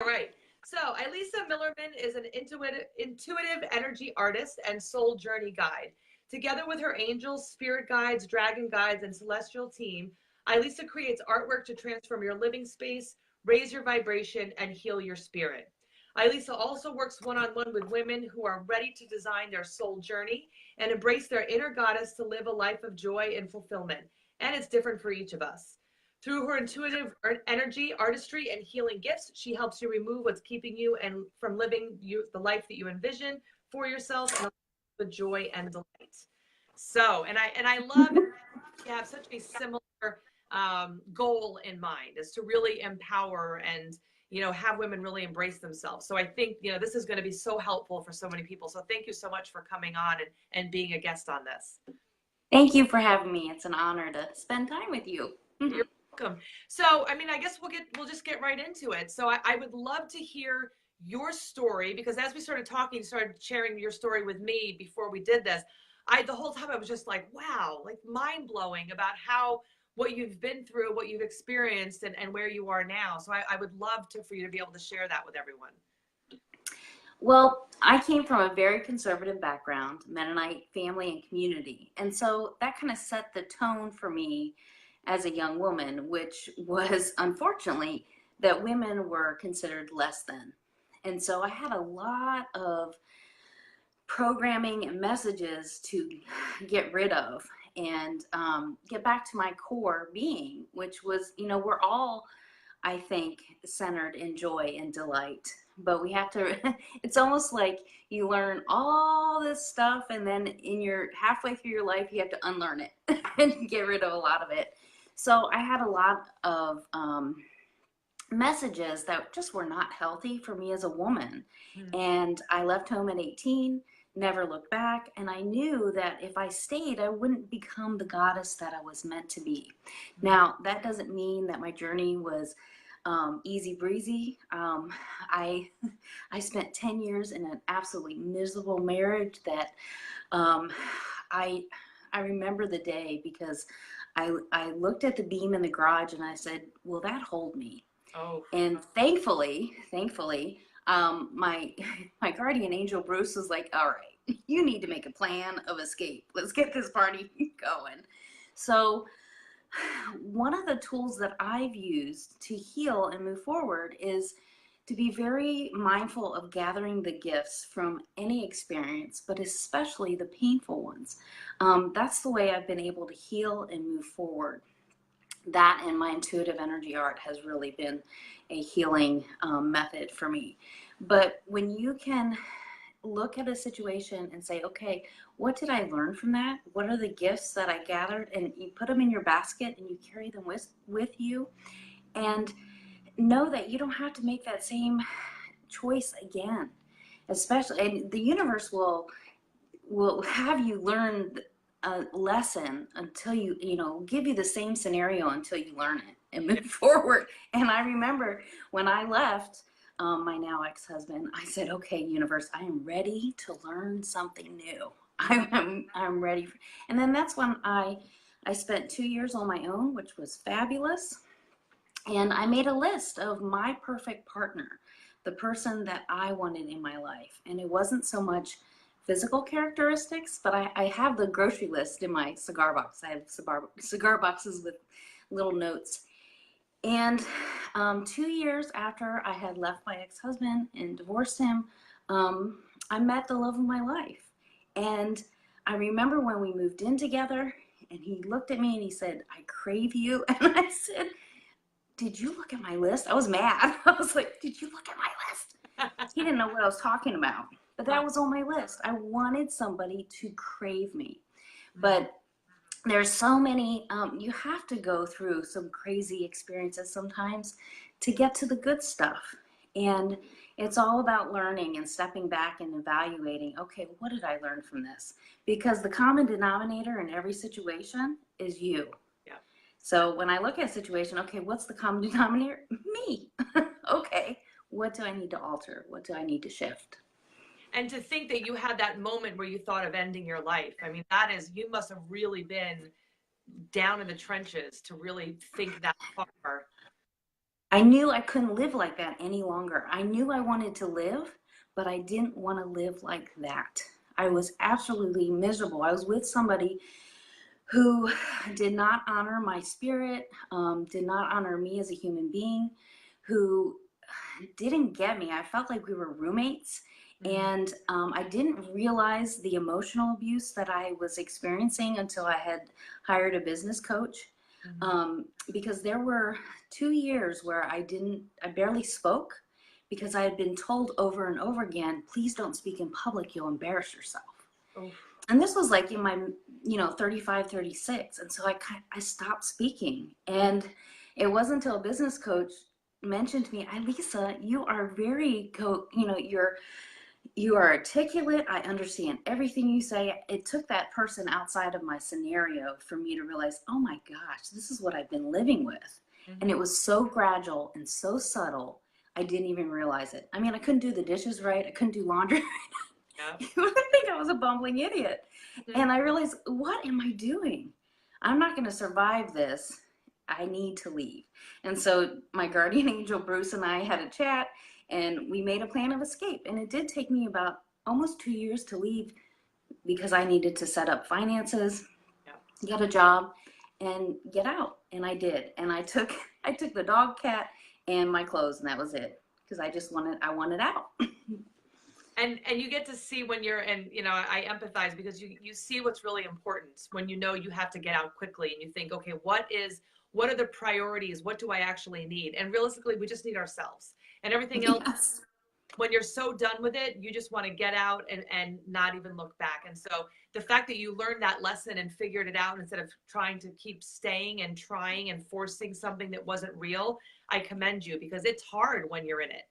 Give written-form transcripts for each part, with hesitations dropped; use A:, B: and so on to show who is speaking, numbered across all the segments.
A: All right. So, Ilisa Millerman is an intuitive energy artist and soul journey guide. Together with her angels, spirit guides, dragon guides, and celestial team, Ilisa creates artwork to transform your living space, raise your vibration, and heal your spirit. Ilisa also works one on one with women who are ready to design their soul journey and embrace their inner goddess to live a life of joy and fulfillment. And it's different for each of us. Through her intuitive energy, artistry, and healing gifts, she helps you remove what's keeping you and from living the life that you envision for yourself and with joy and delight. So, and I love it. You have such a similar goal in mind, is to really empower and have women really embrace themselves. So I think this is going to be so helpful for so many people. So thank you so much for coming on and being a guest on this.
B: Thank you for having me. It's an honor to spend time with you.
A: You're welcome. So, I mean, I guess we'll just get right into it. So, I would love to hear your story, because as we started talking, you started sharing your story with me before we did this. The whole time I was just like, wow, like mind blowing about what you've been through, what you've experienced, and where you are now. So, I would love for you to be able to share that with everyone.
B: Well, I came from a very conservative background, Mennonite family and community. And so that kind of set the tone for me as a young woman, which was unfortunately that women were considered less than. And so I had a lot of programming and messages to get rid of and get back to my core being, which was, we're all, I think, centered in joy and delight. But we have to, it's almost like you learn all this stuff and then halfway through your life, you have to unlearn it and get rid of a lot of it. So I had a lot of messages that just were not healthy for me as a woman. And I left home at 18, never looked back. And I knew that if I stayed, I wouldn't become the goddess that I was meant to be. Now, that doesn't mean that my journey was easy breezy. I spent 10 years in an absolutely miserable marriage that I remember the day because I looked at the beam in the garage and I said, will that hold me?
A: Oh.
B: And thankfully, my guardian angel Bruce was like, all right, you need to make a plan of escape. Let's get this party going. So one of the tools that I've used to heal and move forward is to be very mindful of gathering the gifts from any experience, but especially the painful ones. That's the way I've been able to heal and move forward. That and my intuitive energy art has really been a healing method for me. But when you can look at a situation and say, okay, what did I learn from that? What are the gifts that I gathered? And you put them in your basket and you carry them with you. And know that you don't have to make that same choice again. Especially, and the universe will have you learn a lesson until you give you the same scenario until you learn it and move forward. And I remember when I left my now ex-husband, I said, okay, universe, I am ready to learn something new. I'm ready. And then that's when I spent 2 years on my own, which was fabulous. And I made a list of my perfect partner, the person that I wanted in my life. And it wasn't so much physical characteristics, but I have the grocery list in my cigar box. I have cigar boxes with little notes. And 2 years after I had left my ex-husband and divorced him, I met the love of my life. And I remember when we moved in together and he looked at me and he said, I crave you. And I said, did you look at my list? I was mad. I was like, did you look at my list? He didn't know what I was talking about, but that was on my list. I wanted somebody to crave me. But there's so many, you have to go through some crazy experiences sometimes to get to the good stuff. And it's all about learning and stepping back and evaluating, okay, what did I learn from this? Because the common denominator in every situation is you.
A: Yeah.
B: So when I look at a situation, okay, what's the common denominator? Me. Okay, what do I need to alter? What do I need to shift?
A: And to think that you had that moment where you thought of ending your life. I mean, you must have really been down in the trenches to really think that far.
B: I knew I couldn't live like that any longer. I knew I wanted to live, but I didn't want to live like that. I was absolutely miserable. I was with somebody who did not honor my spirit, did not honor me as a human being, who didn't get me. I felt like we were roommates, and I didn't realize the emotional abuse that I was experiencing until I had hired a business coach. Because there were 2 years where I barely spoke because I had been told over and over again, please don't speak in public, you'll embarrass yourself.
A: Oh.
B: And this was like in my, 35, 36. And so I stopped speaking. And it wasn't until a business coach mentioned to me, Ilisa, you are very, you are articulate. I understand everything you say. It took that person outside of my scenario for me to realize, oh my gosh, this is what I've been living with. And it was so gradual and so subtle, I didn't even realize it. I mean, I couldn't do the dishes right. I couldn't do laundry.
A: Yeah.
B: You would think I was a bumbling idiot. And I realized, what am I doing? I'm not going to survive this. I need to leave. And so my guardian angel, Bruce, and I had a chat, and we made a plan of escape. And it did take me about almost 2 years to leave because I needed to set up finances, get a job, and get out. And I did. And I took the dog, cat, and my clothes, and that was it. Because I wanted out.
A: And you get to see when you're, and I empathize because you see what's really important when you have to get out quickly, and you think, okay, what are the priorities? What do I actually need? And realistically, we just need ourselves, and everything else.
B: Yes.
A: When you're so done with it, you just want to get out and not even look back. And so the fact that you learned that lesson and figured it out instead of trying to keep staying and trying and forcing something that wasn't real, I commend you, because it's hard when you're in it.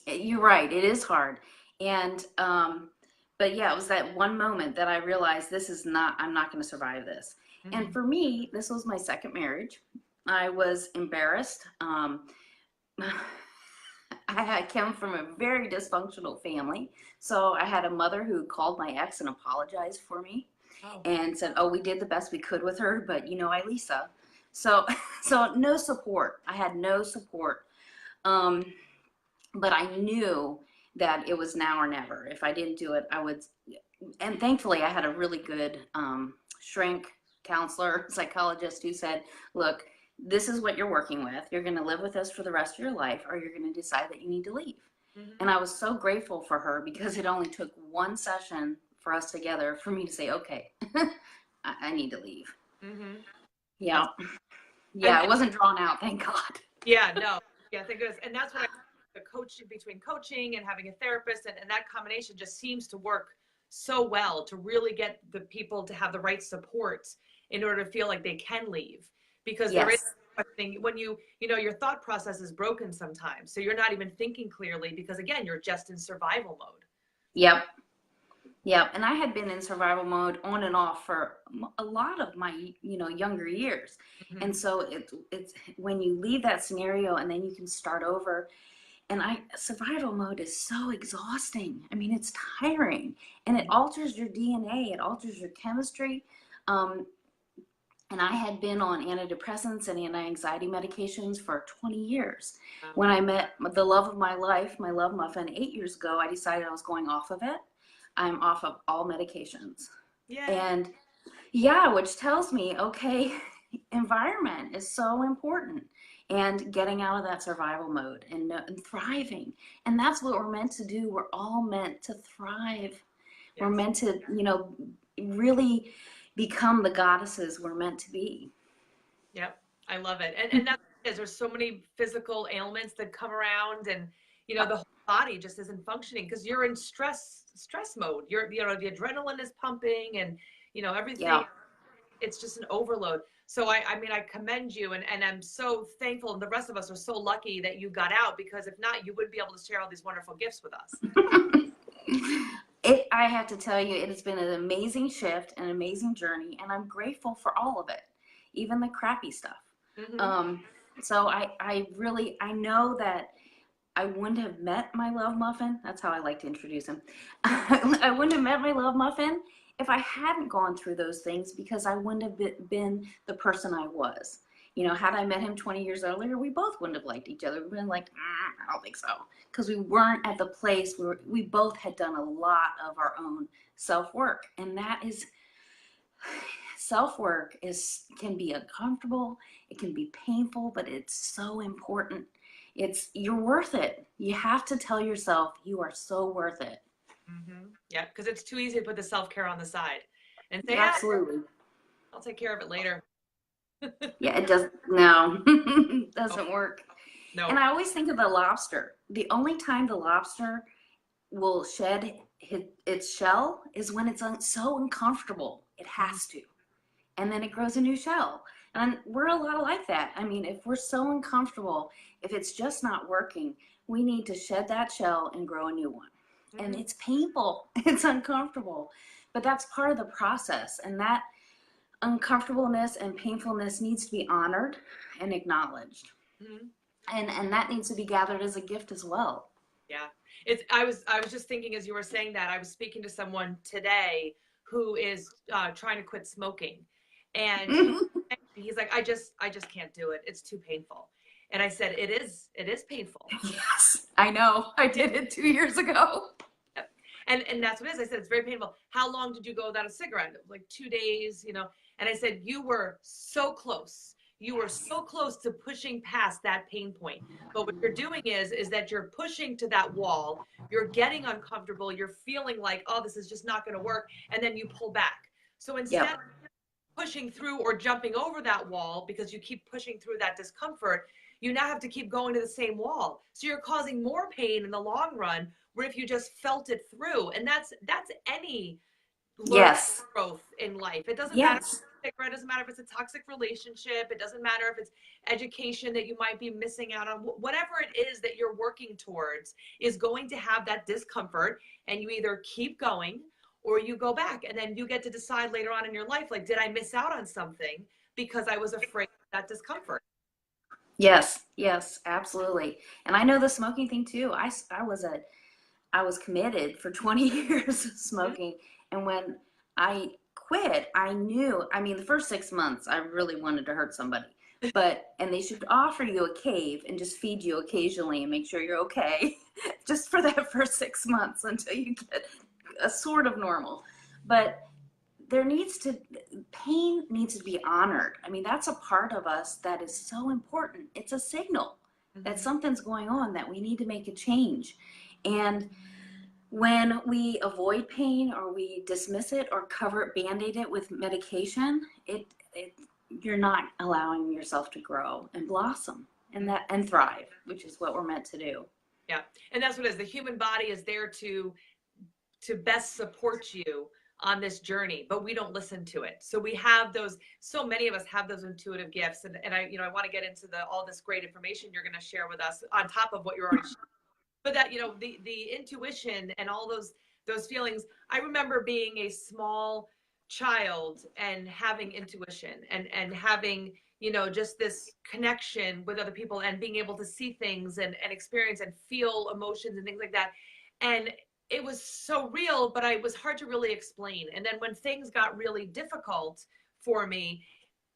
B: You're right. It is hard. And, but yeah, it was that one moment that I realized I'm not going to survive this. And for me, this was my second marriage. I was embarrassed. I come from a very dysfunctional family. So I had a mother who called my ex and apologized for me and said, oh, we did the best we could with her, but Ilisa. So no support. I had no support. But I knew that it was now or never. If I didn't do it, I would. And thankfully, I had a really good shrink counselor, psychologist who said, look, this is what you're working with. You're going to live with us for the rest of your life, or you're going to decide that you need to leave. And I was so grateful for her, because it only took one session for us together for me to say, okay, I need to leave. Yeah. Yeah, it wasn't drawn out, thank God.
A: Yeah, no. Yeah, thank goodness. And that's what the coaching, between coaching and having a therapist, and that combination just seems to work so well to really get the people to have the right support in order to feel like they can leave. Because there is something when your thought process is broken sometimes. So you're not even thinking clearly because, again, you're just in survival mode.
B: Yep. And I had been in survival mode on and off for a lot of my, younger years. And so it's when you leave that scenario and then you can start over. And survival mode is so exhausting. I mean, it's tiring, and it alters your DNA. It alters your chemistry. And I had been on antidepressants and anti-anxiety medications for 20 years. When I met the love of my life, my love muffin, 8 years ago, I decided I was going off of it. I'm off of all medications. And which tells me, okay, environment is so important, and getting out of that survival mode and thriving. And that's what we're meant to do. We're all meant to thrive. We're meant to, really become the goddesses we're meant to be. Yep.
A: I love it. And that's because there's so many physical ailments that come around, and, the whole body just isn't functioning because you're in stress mode. You're, the adrenaline is pumping, and, everything. Yeah. It's just an overload. So I commend you, and I'm so thankful, and the rest of us are so lucky that you got out, because if not, you wouldn't be able to share all these wonderful gifts with us.
B: I have to tell you, it has been an amazing shift, an amazing journey, and I'm grateful for all of it, even the crappy stuff. So I know that I wouldn't have met my love muffin. That's how I like to introduce him. I wouldn't have met my love muffin if I hadn't gone through those things, because I wouldn't have been the person I was. You know, had I met him 20 years earlier, we both wouldn't have liked each other. We'd been like, I don't think so. Because we weren't at the place where we both had done a lot of our own self-work. And that is, self-work can be uncomfortable, it can be painful, but it's so important. You're worth it. You have to tell yourself you are so worth it.
A: Yeah, because it's too easy to put the self-care on the side and say, yeah,
B: Absolutely.
A: I'll take care of it later.
B: Yeah, it doesn't, no, doesn't work.
A: No.
B: And I always think of the lobster. The only time the lobster will shed its shell is when it's so uncomfortable. It has to. And then it grows a new shell. And we're a lot like that. I mean, if we're so uncomfortable, if it's just not working, we need to shed that shell and grow a new one. And it's painful. It's uncomfortable. But that's part of the process. And that uncomfortableness and painfulness needs to be honored and acknowledged. And that needs to be gathered as a gift as well.
A: Yeah. I was just thinking as you were saying that, I was speaking to someone today who is trying to quit smoking. And he's like, I just can't do it. It's too painful. And I said, it is painful.
B: Yes, I know. I did it 2 years ago.
A: And that's what it is. I said, it's very painful. How long did you go without a cigarette? Like 2 days, you know? And I said, you were so close. You were so close to pushing past that pain point. But what you're doing is that you're pushing to that wall. You're getting uncomfortable. You're feeling like, oh, this is just not going to work. And then you pull back. So instead of pushing through or jumping over that wall because you keep pushing through that discomfort, you now have to keep going to the same wall. So you're causing more pain in the long run, where if you just felt it through. And that's any growth in life. It doesn't matter. It doesn't matter if it's a toxic relationship. It doesn't matter if it's education that you might be missing out on. Whatever it is that you're working towards is going to have that discomfort, and you either keep going or you go back, and then you get to decide later on in your life, like, did I miss out on something because I was afraid of that discomfort?
B: Yes, absolutely. And I know the smoking thing too. I was committed for 20 years of smoking, and when I quit, I knew, I mean, the first 6 months, I really wanted to hurt somebody. And they should offer you a cave and just feed you occasionally and make sure you're okay, just for that first 6 months until you get a sort of normal. But pain needs to be honored. I mean, that's a part of us that is so important. It's a signal that something's going on, that we need to make a change. And when we avoid pain, or we dismiss it, or band-aid it with medication, you're not allowing yourself to grow and blossom and thrive, which is what we're meant to do.
A: Yeah, and that's what it is. The human body is there to best support you on this journey, but we don't listen to it. So we have so many of us have those intuitive gifts, and I want to get into all this great information you're going to share with us on top of what you're already sharing. But that, the intuition and all those feelings. I remember being a small child and having intuition and having, just this connection with other people, and being able to see things and experience and feel emotions and things like that. And it was so real, but it was hard to really explain. And then when things got really difficult for me,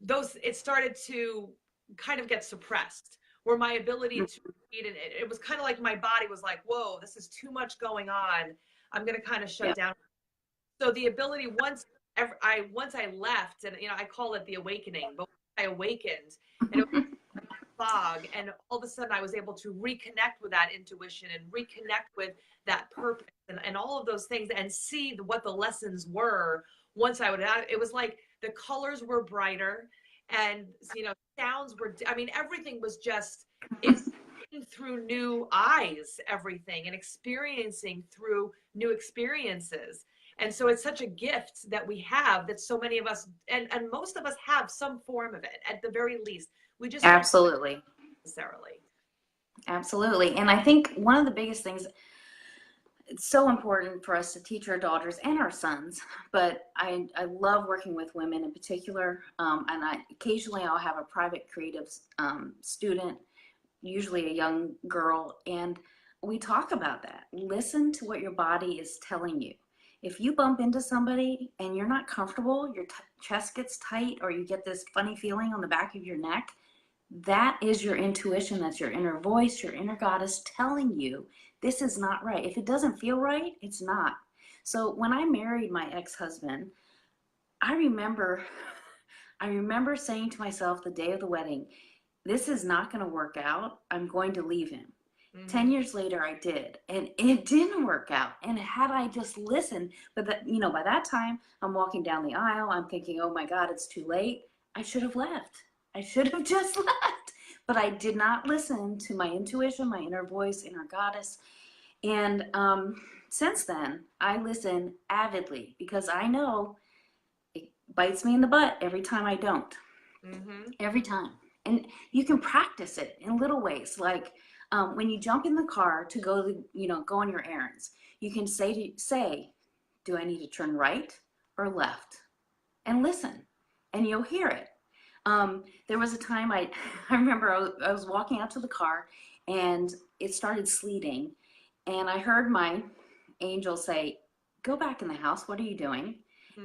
A: it started to kind of get suppressed, where my ability to read, and it was kind of like my body was like, whoa, this is too much going on. I'm going to kind of shut down. So the ability, once I left, and I call it the awakening, but I awakened, and it was fog, and all of a sudden I was able to reconnect with that intuition and reconnect with that purpose and all of those things, and see what the lessons were. Once it was like the colors were brighter, and sounds were, everything was just through new eyes, everything, and experiencing through new experiences. And so it's such a gift that we have, that so many of us, and most of us, have some form of it at the very least. We just
B: absolutely
A: necessarily.
B: Absolutely. And I think one of the biggest things, it's so important for us to teach our daughters and our sons, but I love working with women in particular. And occasionally I'll have a private creative student, usually a young girl, and we talk about that. Listen to what your body is telling you. If you bump into somebody and you're not comfortable, your chest gets tight, or you get this funny feeling on the back of your neck, That is your intuition. That's your inner voice, your inner goddess telling you this is not right. If it doesn't feel right, it's not. So when I married my ex-husband, I remember I remember saying to myself the day of the wedding, this is not going to work out. I'm going to leave him. 10
A: Mm-hmm.
B: years later, I did, and it didn't work out. And had I just listened, but that, by that time, I'm walking down the aisle. I'm thinking, oh my God, it's too late. I should have left. I should have just left. But I did not listen to my intuition, my inner voice, inner goddess. And since then, I listen avidly because I know it bites me in the butt every time I don't.
A: Mm-hmm.
B: Every time. And you can practice it in little ways, like when you jump in the car to go go on your errands, you can say, do I need to turn right or left? And listen, and you'll hear it. There was a time I remember I was walking out to the car and it started sleeting, and I heard my angel say, go back in the house. What are you doing?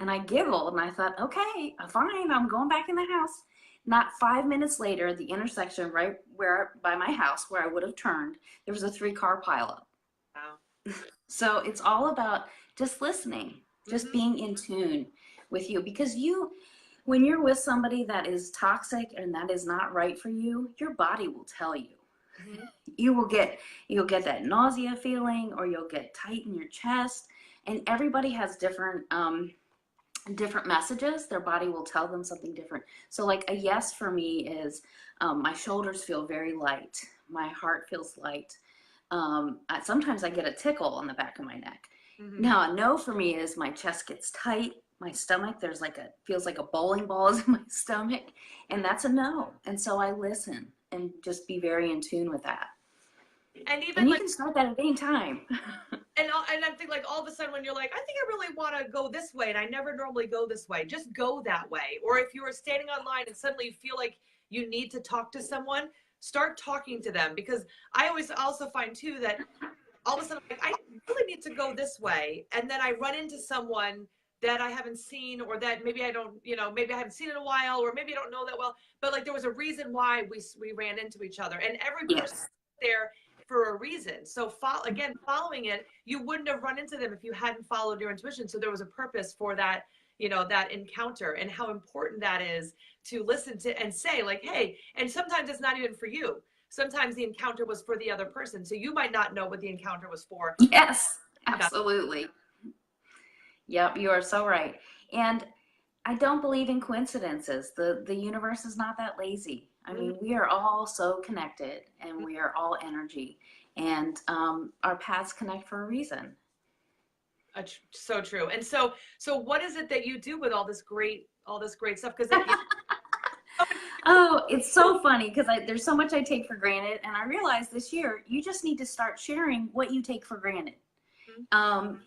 B: And I giggled and I thought, okay, fine, I'm going back in the house. Not 5 minutes later, at the intersection right where by my house where I would have turned, there was a 3-car pileup.
A: Wow.
B: So it's all about just listening, just
A: Mm-hmm.
B: being in tune with you, because when you're with somebody that is toxic and that is not right for you, your body will tell you.
A: Mm-hmm.
B: You'll get that nausea feeling, or you'll get tight in your chest, and everybody has different messages. Their body will tell them something different. So like a yes for me is my shoulders feel very light, my heart feels light. Sometimes I get a tickle on the back of my neck.
A: Mm-hmm.
B: Now a no for me is my chest gets tight, my stomach, feels like a bowling ball is in my stomach, and that's a no. And so I listen and just be very in tune with that.
A: And even
B: And you
A: like,
B: can start that at any time.
A: and I'm thinking like all of a sudden when you're like, I think I really want to go this way, and I never normally go this way, just go that way. Or if you were standing online and suddenly you feel like you need to talk to someone, start talking to them. Because I always also find too that all of a sudden I'm like, I really need to go this way, and then I run into someone that I haven't seen, or that maybe I don't, maybe I haven't seen in a while, or maybe I don't know that well, but like there was a reason why we ran into each other, and every person
B: Yes.
A: there for a reason. So again, following it, you wouldn't have run into them if you hadn't followed your intuition. So there was a purpose for that, that encounter, and how important that is to listen to and say like, hey, and sometimes it's not even for you. Sometimes the encounter was for the other person. So you might not know what the encounter was for.
B: Yes,
A: Yeah.
B: absolutely. Yep, you are so right. And I don't believe in coincidences. The universe is not that lazy. I
A: Mhm.
B: mean, we are all so connected, and we are all energy, and our paths connect for a reason.
A: So true. And so what is it that you do with all this great stuff? Because
B: Oh, it's so funny because there's so much I take for granted, and I realized this year you just need to start sharing what you take for granted. Um,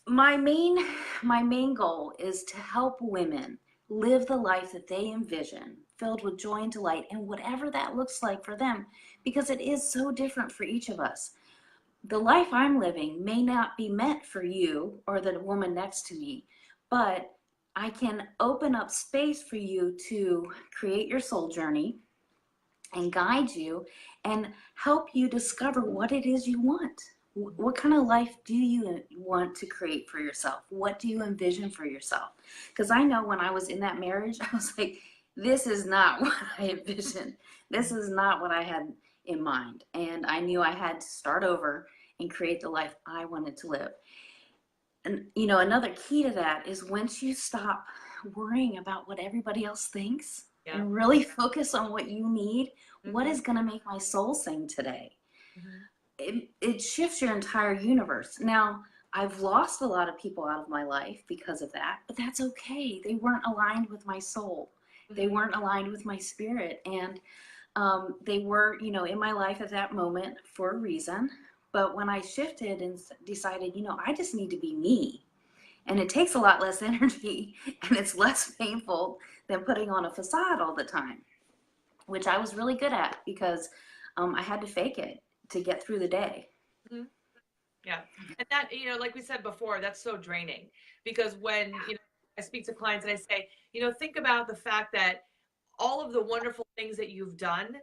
B: my main my main goal is to help women live the life that they envision, filled with joy and delight, and whatever that looks like for them, because it is so different for each of us. The life I'm living may not be meant for you or the woman next to me, but I can open up space for you to create your soul journey and guide you and help you discover what it is you want. What kind of life do you want to create for yourself? What do you envision for yourself? Because I know when I was in that marriage, I was like, this is not what I envisioned. This is not what I had in mind. And I knew I had to start over and create the life I wanted to live. And, another key to that is once you stop worrying about what everybody else thinks
A: yeah.
B: and really focus on what you need, what
A: Mm-hmm.
B: is going to make my soul sing today?
A: Mm-hmm.
B: It shifts your entire universe. Now, I've lost a lot of people out of my life because of that, but that's okay. They weren't aligned with my soul. They
A: Mm-hmm.
B: weren't aligned with my spirit. And they were, in my life at that moment for a reason. But when I shifted and decided, I just need to be me, and it takes a lot less energy and it's less painful than putting on a facade all the time, which I was really good at because I had to fake it to get through the day.
A: Mm-hmm. Yeah. And that, like we said before, that's so draining, because when, I speak to clients and I say, think about the fact that all of the wonderful things that you've done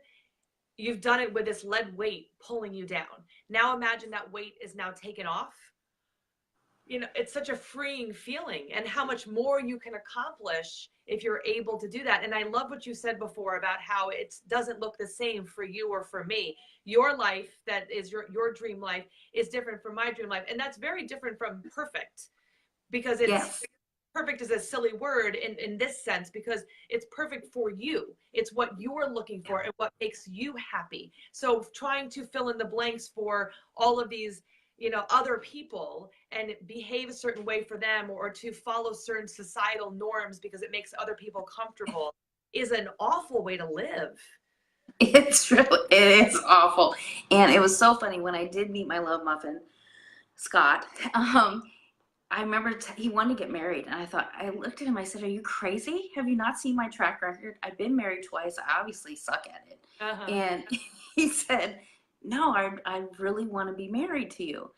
A: it with this lead weight pulling you down. Now imagine that weight is now taken off. You know, it's such a freeing feeling, and how much more you can accomplish if you're able to do that. And I love what you said before about how it doesn't look the same for you or for me. Your life, that is your dream life, is different from my dream life. And that's very different from perfect, because it's
B: Yes.
A: perfect is a silly word in this sense, because it's perfect for you. It's what you're looking for and what makes you happy. So trying to fill in the blanks for all of these, you know, other people and behave a certain way for them, or to follow certain societal norms because it makes other people comfortable, is an awful way to live.
B: It's really, it is awful. And it was so funny when I did meet my love muffin, Scott. I remember he wanted to get married, and I looked at him, I said, "Are you crazy? Have you not seen my track record? I've been married twice. I obviously suck at it."
A: Uh-huh.
B: And he said, "No, I really want to be married to you."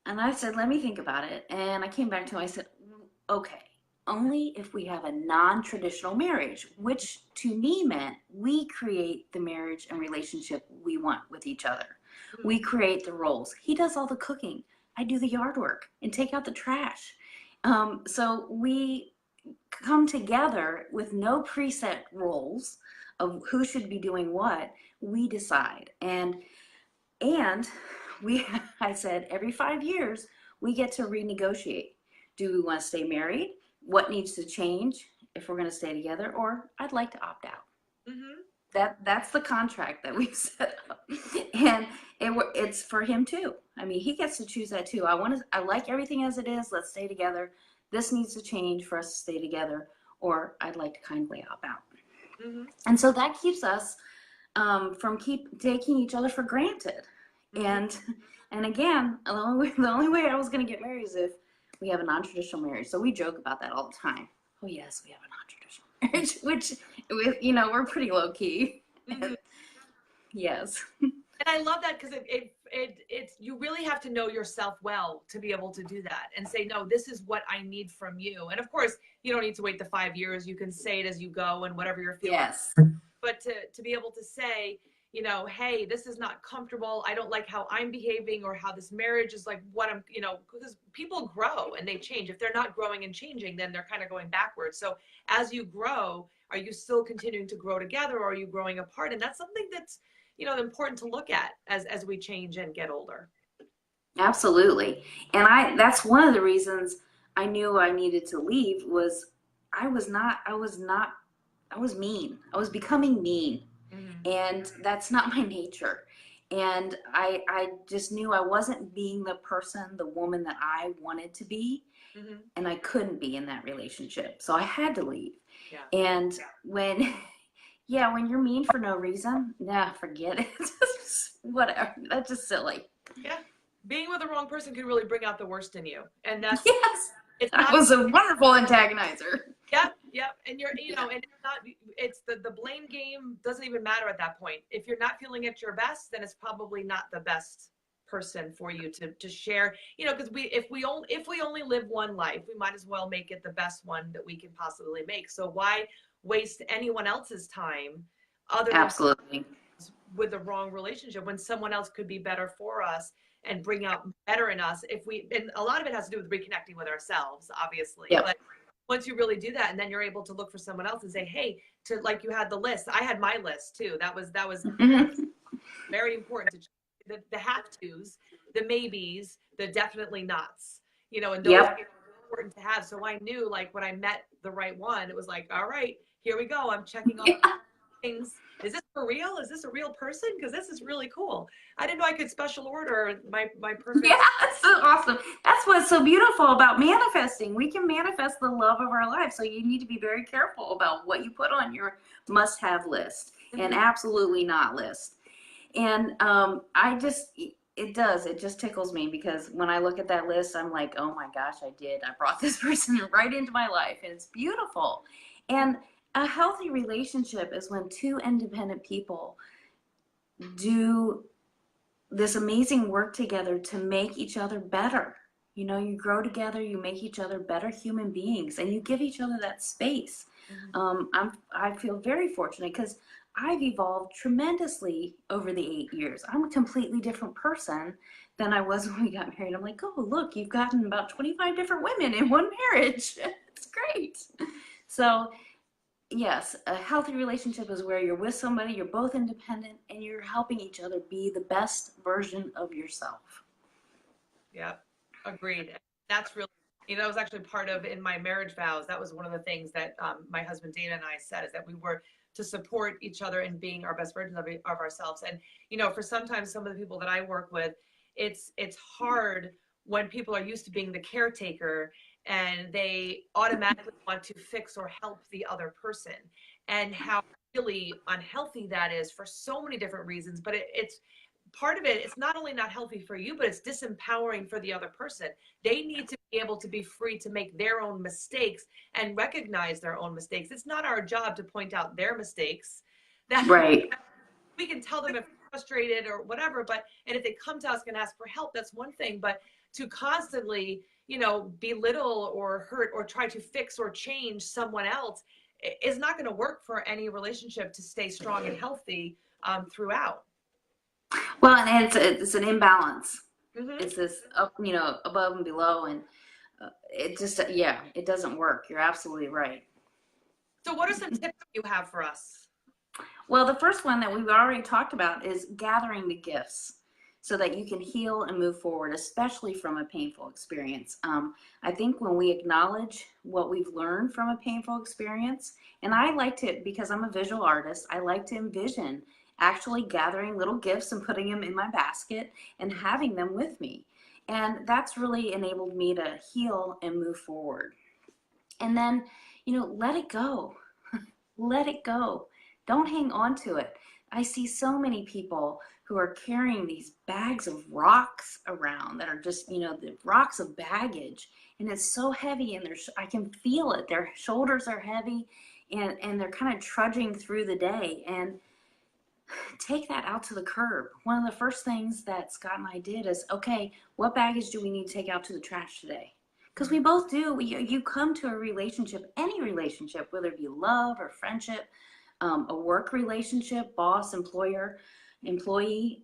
B: And I said, "Let me think about it." And I came back to him, I said, "Okay, only if we have a non-traditional marriage," which to me meant we create the marriage and relationship we want with each other. We create the roles. He does all the cooking. I do the yard work and take out the trash. So we come together with no preset roles of who should be doing what. We decide. And we, I said, every 5 years, we get to renegotiate. Do we want to stay married? What needs to change if we're going to stay together? Or I'd like to opt out.
A: Mm-hmm.
B: That's the contract that we've set up. And it's for him too. I mean, he gets to choose that too. I like everything as it is. Let's stay together. This needs to change for us to stay together, or I'd like to kindly opt out.
A: Mm-hmm.
B: And so that keeps us from keep taking each other for granted.
A: Mm-hmm.
B: And again, the only way I was going to get married is if we have a non-traditional marriage. So we joke about that all the time. Oh yes, we have a non-traditional marriage, which you know, we're pretty low key.
A: Mm-hmm.
B: Yes.
A: And I love that, because it's you really have to know yourself well to be able to do that and say, no, this is what I need from you. And of course, you don't need to wait the 5 years. You can say it as you go and whatever you're feeling.
B: Yes.
A: But to be able to say, you know, hey, this is not comfortable. I don't like how I'm behaving, or how this marriage is like what I'm, you know, because people grow and they change. If they're not growing and changing, then they're kind of going backwards. So as you grow, are you still continuing to grow together, or are you growing apart? And that's something that's, you know, important to look at as we change and get older.
B: Absolutely. And that's one of the reasons I knew I needed to leave was I was mean. I was becoming mean.
A: Mm-hmm.
B: And that's not my nature. And I just knew I wasn't being the person, the woman that I wanted to be.
A: Mm-hmm.
B: And I couldn't be in that relationship. So I had to leave.
A: Yeah.
B: And when you're mean for no reason, nah, forget it. Just whatever. That's just silly.
A: Yeah. Being with the wrong person can really bring out the worst in you. And that's,
B: Yes.
A: it's
B: That
A: not,
B: was a wonderful antagonizer.
A: yep, yep. And you're, you know, and it's not, it's the blame game doesn't even matter at that point. If you're not feeling at your best, then it's probably not the best person for you to share, you know, because if we only live one life, we might as well make it the best one that we can possibly make. So why waste anyone else's time other than
B: Absolutely.
A: with the wrong relationship, when someone else could be better for us and bring out better in us? If we, and a lot of it has to do with reconnecting with ourselves, obviously.
B: Yep.
A: But once you really do that, and then you're able to look for someone else and say, hey, to, like, you had the list. I had my list too. That was
B: Mm-hmm.
A: very important to the have tos, the maybes, the definitely nots, you know, and those
B: Yep.
A: are important to have. So I knew, like, when I met the right one, it was like, all right, here we go. I'm checking off things. Is this for real? Is this a real person? Because this is really cool. I didn't know I could special order my perfect.
B: Yeah, that's so awesome. That's what's so beautiful about manifesting. We can manifest the love of our life. So you need to be very careful about what you put on your must-have list and absolutely not list. And it just tickles me, because when I look at that list, I'm like, oh my gosh, I brought this person right into my life, and it's beautiful. And a healthy relationship is when two independent people do this amazing work together to make each other better. You know, you grow together, you make each other better human beings, and you give each other that space. I feel very fortunate because I've evolved tremendously over the 8 years. I'm a completely different person than I was when we got married. I'm like, oh, look, you've gotten about 25 different women in one marriage. It's great. So, yes, a healthy relationship is where you're with somebody, you're both independent, and you're helping each other be the best version of yourself.
A: Yeah, agreed. That's really, that was actually part of in my marriage vows. That was one of the things that my husband Dana and I said, is that we were to support each other in being our best versions of ourselves. And for sometimes some of the people that I work with, it's hard when people are used to being the caretaker and they automatically want to fix or help the other person, and how really unhealthy that is for so many different reasons. But it's part of it, it's not only not healthy for you, but it's disempowering for the other person. They need to be able to be free to make their own mistakes and recognize their own mistakes. It's not our job to point out their mistakes. That
B: Right.
A: we can tell them if they're frustrated or whatever, and if they come to us and ask for help, that's one thing. But to constantly, belittle or hurt or try to fix or change someone else is not going to work for any relationship to stay strong and healthy throughout.
B: Well, and it's an imbalance.
A: Mm-hmm.
B: It's this up, above and below, and it just, yeah, it doesn't work. You're absolutely right.
A: So what are some tips you have for us?
B: Well, the first one that we've already talked about is gathering the gifts so that you can heal and move forward, especially from a painful experience. I think when we acknowledge what we've learned from a painful experience, and I like to, because I'm a visual artist, I like to envision actually gathering little gifts and putting them in my basket and having them with me. And that's really enabled me to heal and move forward. And then, let it go. Let it go. Don't hang on to it. I see so many people who are carrying these bags of rocks around that are just, the rocks of baggage. And it's so heavy, and I can feel it. Their shoulders are heavy, and they're kind of trudging through the day. And take that out to the curb. One of the first things that Scott and I did is, okay, what baggage do we need to take out to the trash today? Because we both do. You come to a relationship, any relationship, whether it be love or friendship, a work relationship, boss, employer, employee,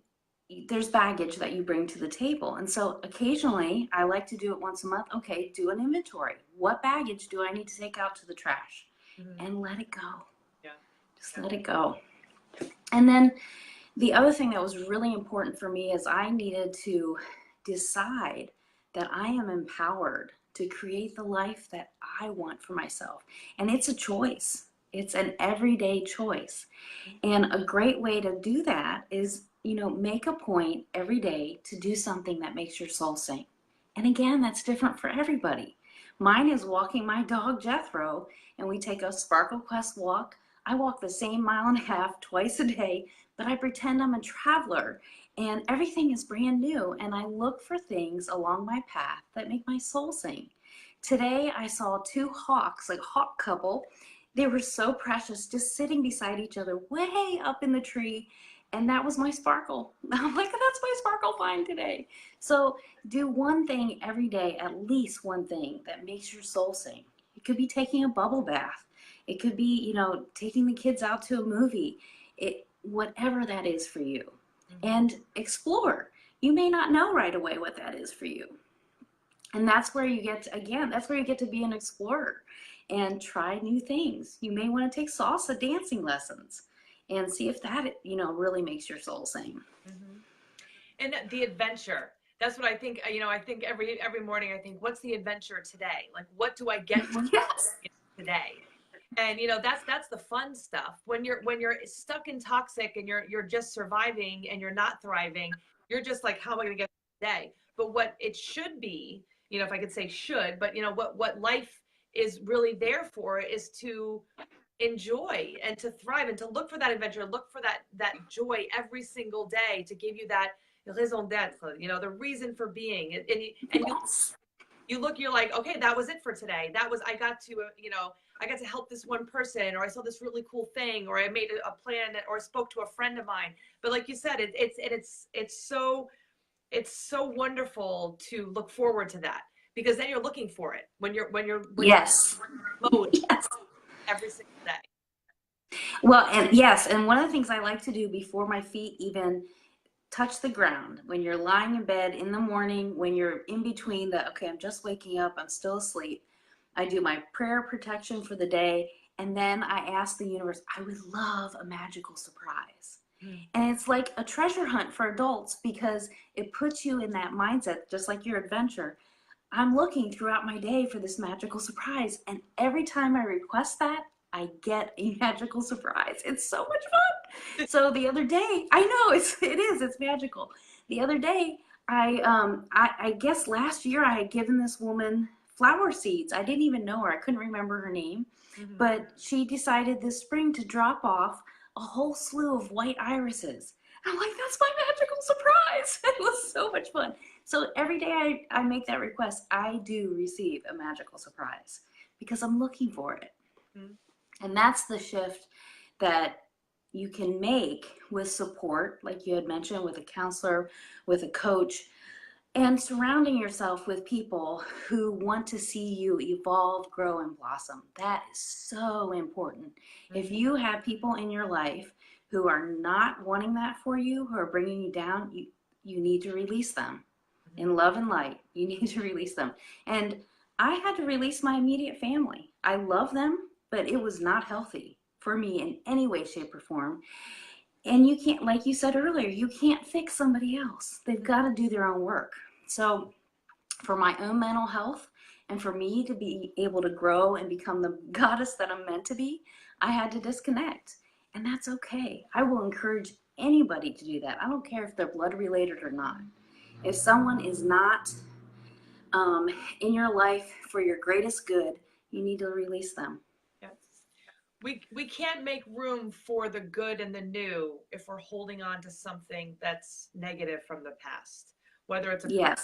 B: there's baggage that you bring to the table. And so occasionally, I like to do it once a month. Okay, do an inventory. What baggage do I need to take out to the trash? Mm-hmm. And let it go.
A: Yeah.
B: Just let it go. And then the other thing that was really important for me is I needed to decide that I am empowered to create the life that I want for myself. And it's a choice. It's an everyday choice. And a great way to do that is, make a point every day to do something that makes your soul sing. And again, that's different for everybody. Mine is walking my dog Jethro, and we take a Sparkle Quest walk. I walk the same 1.5 miles twice a day, but I pretend I'm a traveler, and everything is brand new, and I look for things along my path that make my soul sing. Today, I saw 2 hawks, like hawk couple. They were so precious, just sitting beside each other way up in the tree, and that was my sparkle. I'm like, that's my sparkle find today. So do one thing every day, at least one thing that makes your soul sing. It could be taking a bubble bath. It could be, taking the kids out to a movie. Whatever that is for you. Mm-hmm. And explore. You may not know right away what that is for you. And that's where you get to be an explorer and try new things. You may want to take salsa dancing lessons and see if that, really makes your soul sing.
A: Mm-hmm. And the adventure. That's what I think. I think every morning I think, what's the adventure today? Like, what do I get to
B: yes.
A: today? And that's the fun stuff. When you're stuck in toxic and you're just surviving and you're not thriving, you're just like, how am I going to get through today? But what it should be, if I could say should, but what life is really there for is to enjoy and to thrive and to look for that adventure, look for that joy every single day, to give you that raison d'être, the reason for being. And
B: yes.
A: you look, you're like, okay, that was it for today. I got to help this one person, or I saw this really cool thing, or I made a plan, or spoke to a friend of mine. But like you said, it's so wonderful to look forward to that, because then you're looking for it when you're
B: yes.
A: mode.
B: Yes.
A: every single day.
B: Well, and yes, and one of the things I like to do before my feet even touch the ground, when you're lying in bed in the morning, when you're in between the, okay, I'm just waking up, I'm still asleep, I do my prayer protection for the day, and then I ask the universe, I would love a magical surprise. And it's like a treasure hunt for adults because it puts you in that mindset, just like your adventure. I'm looking throughout my day for this magical surprise. And every time I request that, I get a magical surprise. It's so much fun. So the other day, I know it's magical. The other day, I guess last year I had given this woman flower seeds. I didn't even know her. I couldn't remember her name, but she decided this spring to drop off a whole slew of white irises. And I'm like, that's my magical surprise. It was so much fun. So every day I make that request, I do receive a magical surprise because I'm looking for it. And that's the shift that you can make with support, like you had mentioned, with a counselor, with a coach, and surrounding yourself with people who want to see you evolve, grow, and blossom. That is so important. If you have people in your life who are not wanting that for you, who are bringing you down, you need to release them. In love and light, you need to release them. And I had to release my immediate family. I love them, but it was not healthy for me in any way, shape, or form. And you can't, like you said earlier, you can't fix somebody else. They've got to do their own work. So for my own mental health and for me to be able to grow and become the goddess that I'm meant to be, I had to disconnect. And that's okay. I will encourage anybody to do that. I don't care if they're blood related or not. If someone is not in your life for your greatest good, you need to release them.
A: Yes. We can't make room for the good and the new if we're holding on to something that's negative from the past, whether it's an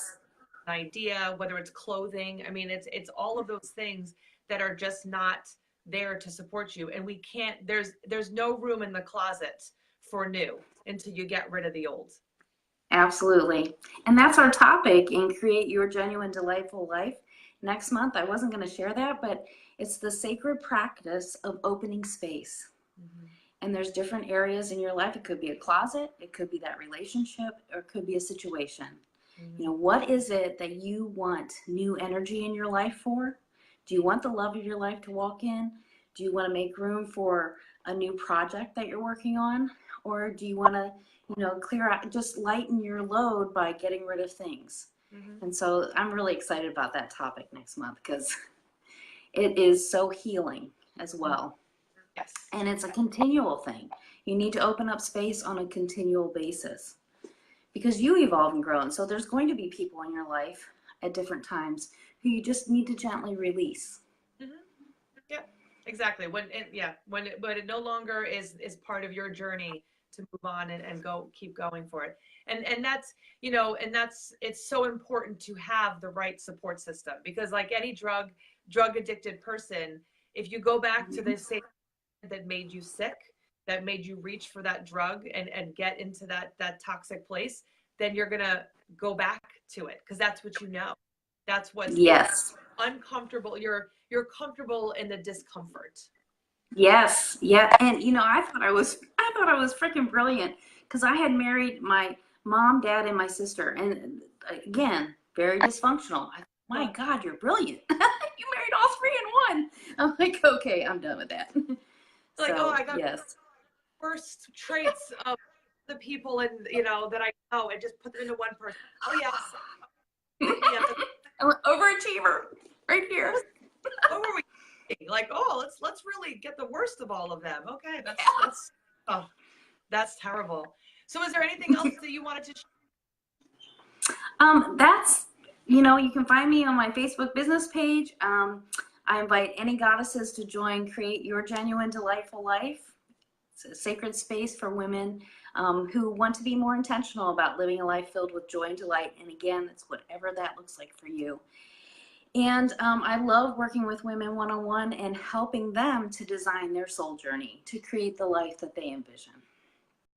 A: idea, whether it's clothing. I mean, it's all of those things that are just not there to support you. And we can't, there's no room in the closet for new until you get rid of the old.
B: Absolutely. And that's our topic in Create Your Genuine Delightful Life. Next month, I wasn't going to share that, but it's the sacred practice of opening space. And there's different areas in your life. It could be a closet, it could be that relationship, or it could be a situation. You know, what is it that you want new energy in your life for? Do you want the love of your life to walk in? Do you want to make room for a new project that you're working on? Or do you want to, clear out, just lighten your load by getting rid of things? And so I'm really excited about that topic next month because it is so healing as well.
A: Yes.
B: And it's a continual thing. You need to open up space on a continual basis because you evolve and grow. And so there's going to be people in your life at different times who you just need to gently release.
A: Yeah, exactly. When it no longer is part of your journey to move on and keep going for it. And that's, it's so important to have the right support system because like any drug addicted person, if you go back to the same that made you sick, that made you reach for that drug and get into that toxic place, then you're gonna go back to it because that's what you know. That's what's uncomfortable. You're comfortable in the discomfort.
B: Yes, yeah, and I thought I was freaking brilliant because I had married my mom, dad, and my sister, and again, very dysfunctional. My God, you're brilliant! You married all three in one. I'm like, okay, I'm done with that.
A: Like,
B: so,
A: I got
B: yes.
A: worst traits of the people that I know, and just put them into one person. Oh yes,
B: I'm an overachiever right here.
A: What were we thinking? Like, let's really get the worst of all of them. Okay, that's terrible. So is there anything else that you wanted to share?
B: That's, you can find me on my Facebook business page. I invite any goddesses to join Create Your Genuine Delightful Life. It's a sacred space for women who want to be more intentional about living a life filled with joy and delight. And again, it's whatever that looks like for you. And I love working with women one-on-one and helping them to design their soul journey to create the life that they envision.